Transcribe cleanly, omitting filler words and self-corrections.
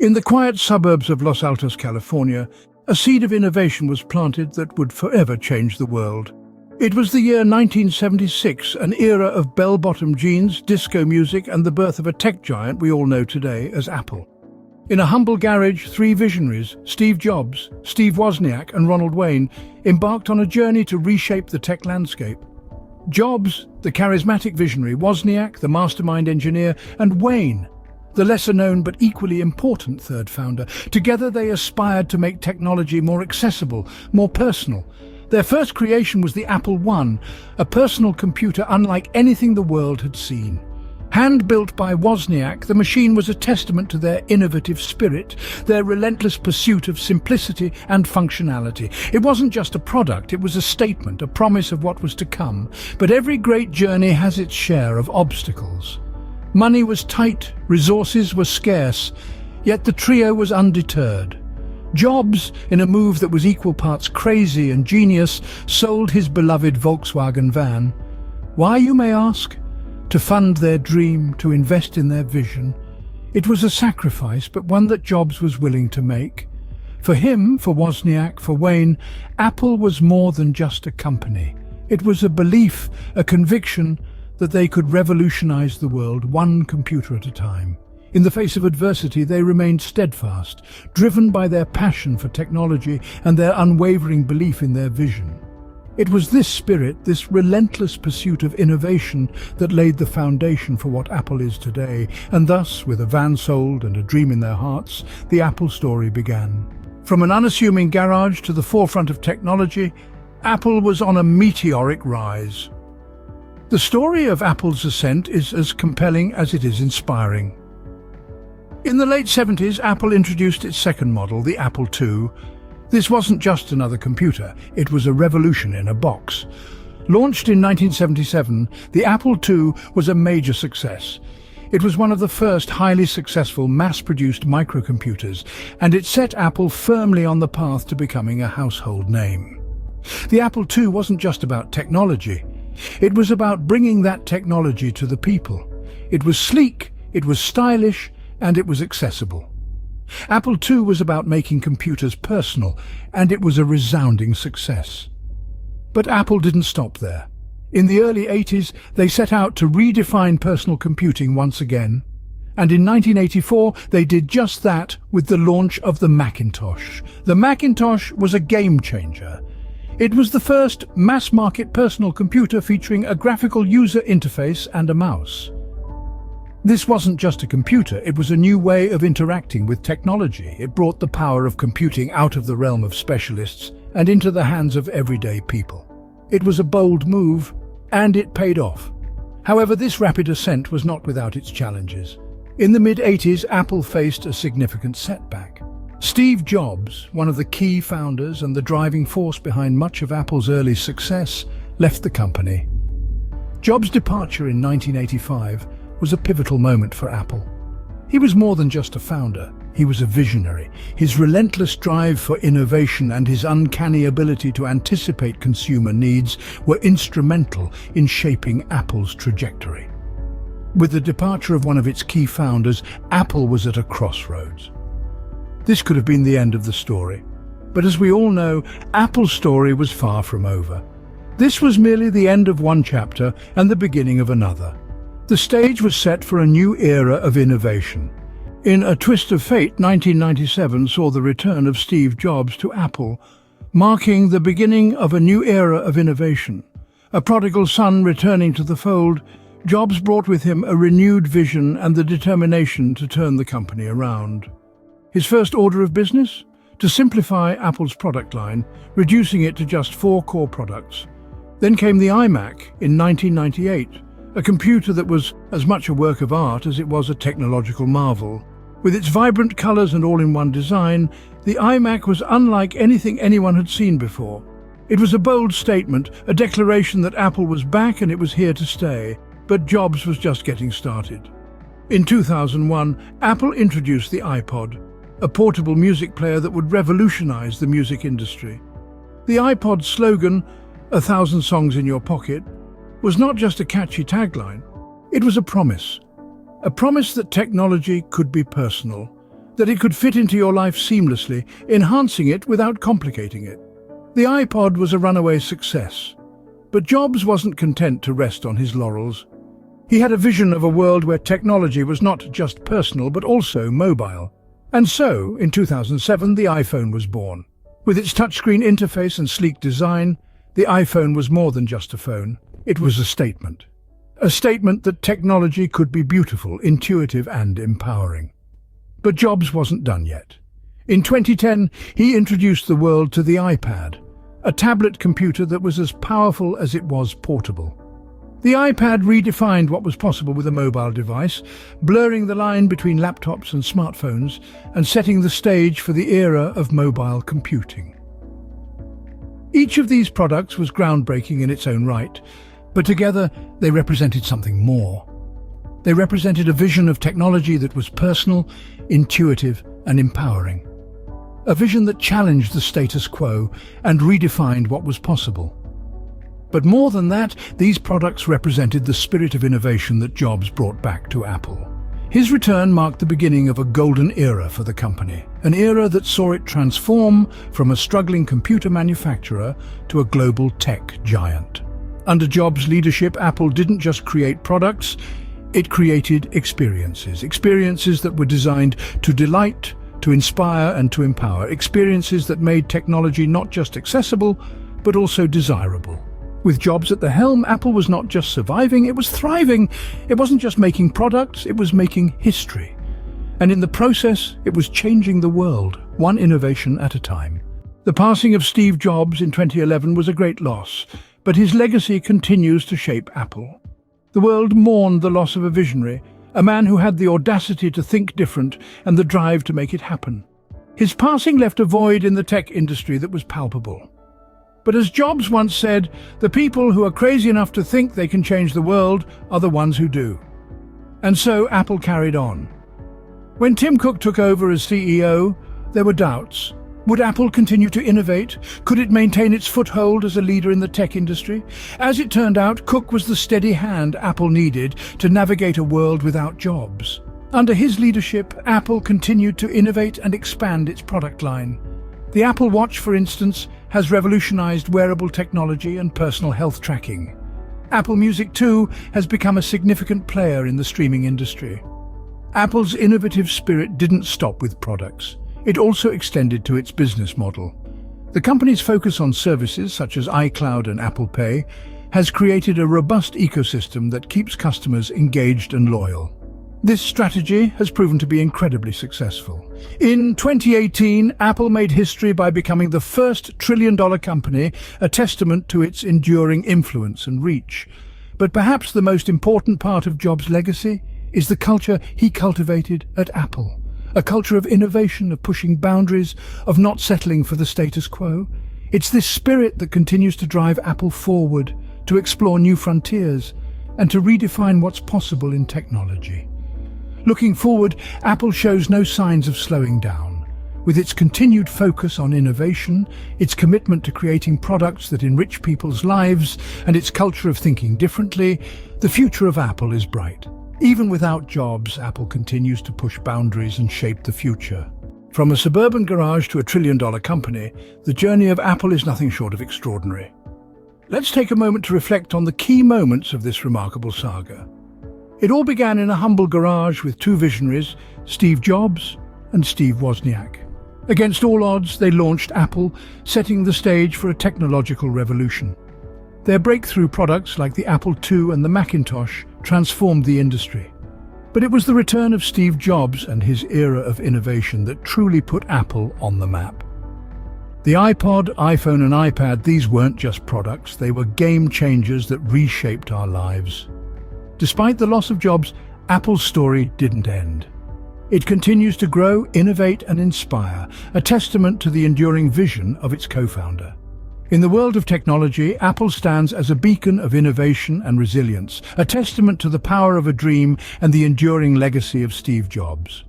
In the quiet suburbs of Los Altos, California, a seed of innovation was planted that would forever change the world. It was the year 1976, an era of bell-bottom jeans, disco music, and the birth of a tech giant we all know today as Apple. In a humble garage, three visionaries, Steve Jobs, Steve Wozniak, and Ronald Wayne, embarked on a journey to reshape the tech landscape. Jobs, the charismatic visionary, Wozniak, the mastermind engineer, and Wayne, the lesser-known but equally important third founder. Together they aspired to make technology more accessible, more personal. Their first creation was the Apple I, a personal computer unlike anything the world had seen. Hand-built by Wozniak, the machine was a testament to their innovative spirit, their relentless pursuit of simplicity and functionality. It wasn't just a product, it was a statement, a promise of what was to come. But every great journey has its share of obstacles. Money was tight, resources were scarce, yet the trio was undeterred. Jobs, in a move that was equal parts crazy and genius, sold his beloved Volkswagen van. Why, you may ask? To fund their dream, to invest in their vision. It was a sacrifice, but one that Jobs was willing to make. For him, for Wozniak, for Wayne, Apple was more than just a company. It was a belief, a conviction that they could revolutionize the world one computer at a time. In the face of adversity, they remained steadfast, driven by their passion for technology and their unwavering belief in their vision. It was this spirit, this relentless pursuit of innovation, that laid the foundation for what Apple is today. And thus, with a van sold and a dream in their hearts, the Apple story began. From an unassuming garage to the forefront of technology, Apple was on a meteoric rise. The story of Apple's ascent is as compelling as it is inspiring. In the late 70s, Apple introduced its second model, the Apple II. This wasn't just another computer, it was a revolution in a box. Launched in 1977, the Apple II was a major success. It was one of the first highly successful mass-produced microcomputers, and it set Apple firmly on the path to becoming a household name. The Apple II wasn't just about technology. It was about bringing that technology to the people. It was sleek, it was stylish, and it was accessible. Apple II was about making computers personal, and it was a resounding success. But Apple didn't stop there. In the early 80s, they set out to redefine personal computing once again. And in 1984, they did just that with the launch of the Macintosh. The Macintosh was a game changer. It was the first mass-market personal computer featuring a graphical user interface and a mouse. This wasn't just a computer, it was a new way of interacting with technology. It brought the power of computing out of the realm of specialists and into the hands of everyday people. It was a bold move, and it paid off. However, this rapid ascent was not without its challenges. In the mid-80s, Apple faced a significant setback. Steve Jobs, one of the key founders and the driving force behind much of Apple's early success, left the company. Jobs' departure in 1985 was a pivotal moment for Apple. He was more than just a founder, he was a visionary. His relentless drive for innovation and his uncanny ability to anticipate consumer needs were instrumental in shaping Apple's trajectory. With the departure of one of its key founders, Apple was at a crossroads. This could have been the end of the story. But as we all know, Apple's story was far from over. This was merely the end of one chapter and the beginning of another. The stage was set for a new era of innovation. In a twist of fate, 1997 saw the return of Steve Jobs to Apple, marking the beginning of a new era of innovation. A prodigal son returning to the fold, Jobs brought with him a renewed vision and the determination to turn the company around. His first order of business? To simplify Apple's product line, reducing it to just 4 core products. Then came the iMac in 1998, a computer that was as much a work of art as it was a technological marvel. With its vibrant colors and all-in-one design, the iMac was unlike anything anyone had seen before. It was a bold statement, a declaration that Apple was back and it was here to stay, but Jobs was just getting started. In 2001, Apple introduced the iPod, a portable music player that would revolutionize the music industry. The iPod's slogan, "1,000 songs in your pocket," was not just a catchy tagline. It was a promise that technology could be personal, that it could fit into your life seamlessly, enhancing it without complicating it. The iPod was a runaway success, but Jobs wasn't content to rest on his laurels. He had a vision of a world where technology was not just personal but also mobile. And so, in 2007, the iPhone was born. With its touchscreen interface and sleek design, the iPhone was more than just a phone. It was a statement. A statement that technology could be beautiful, intuitive and empowering. But Jobs wasn't done yet. In 2010, he introduced the world to the iPad, a tablet computer that was as powerful as it was portable. The iPad redefined what was possible with a mobile device, blurring the line between laptops and smartphones and setting the stage for the era of mobile computing. Each of these products was groundbreaking in its own right, but together they represented something more. They represented a vision of technology that was personal, intuitive and empowering. A vision that challenged the status quo and redefined what was possible. But more than that, these products represented the spirit of innovation that Jobs brought back to Apple. His return marked the beginning of a golden era for the company, an era that saw it transform from a struggling computer manufacturer to a global tech giant. Under Jobs' leadership, Apple didn't just create products, it created experiences that were designed to delight, to inspire and to empower, experiences that made technology not just accessible, but also desirable. With Jobs at the helm, Apple was not just surviving, it was thriving. It wasn't just making products, it was making history. And in the process, it was changing the world, one innovation at a time. The passing of Steve Jobs in 2011 was a great loss, but his legacy continues to shape Apple. The world mourned the loss of a visionary, a man who had the audacity to think different and the drive to make it happen. His passing left a void in the tech industry that was palpable. But as Jobs once said, the people who are crazy enough to think they can change the world are the ones who do. And so Apple carried on. When Tim Cook took over as CEO, there were doubts. Would Apple continue to innovate? Could it maintain its foothold as a leader in the tech industry? As it turned out, Cook was the steady hand Apple needed to navigate a world without Jobs. Under his leadership, Apple continued to innovate and expand its product line. The Apple Watch, for instance, has revolutionized wearable technology and personal health tracking. Apple Music, too, has become a significant player in the streaming industry. Apple's innovative spirit didn't stop with products. It also extended to its business model. The company's focus on services such as iCloud and Apple Pay has created a robust ecosystem that keeps customers engaged and loyal. This strategy has proven to be incredibly successful. In 2018, Apple made history by becoming the first trillion-dollar company, a testament to its enduring influence and reach. But perhaps the most important part of Jobs' legacy is the culture he cultivated at Apple. A culture of innovation, of pushing boundaries, of not settling for the status quo. It's this spirit that continues to drive Apple forward, to explore new frontiers, and to redefine what's possible in technology. Looking forward, Apple shows no signs of slowing down. With its continued focus on innovation, its commitment to creating products that enrich people's lives, and its culture of thinking differently, the future of Apple is bright. Even without Jobs, Apple continues to push boundaries and shape the future. From a suburban garage to a trillion-dollar company, the journey of Apple is nothing short of extraordinary. Let's take a moment to reflect on the key moments of this remarkable saga. It all began in a humble garage with two visionaries, Steve Jobs and Steve Wozniak. Against all odds, they launched Apple, setting the stage for a technological revolution. Their breakthrough products like the Apple II and the Macintosh transformed the industry. But it was the return of Steve Jobs and his era of innovation that truly put Apple on the map. The iPod, iPhone and iPad, these weren't just products, they were game changers that reshaped our lives. Despite the loss of Jobs, Apple's story didn't end. It continues to grow, innovate and inspire, a testament to the enduring vision of its co-founder. In the world of technology, Apple stands as a beacon of innovation and resilience, a testament to the power of a dream and the enduring legacy of Steve Jobs.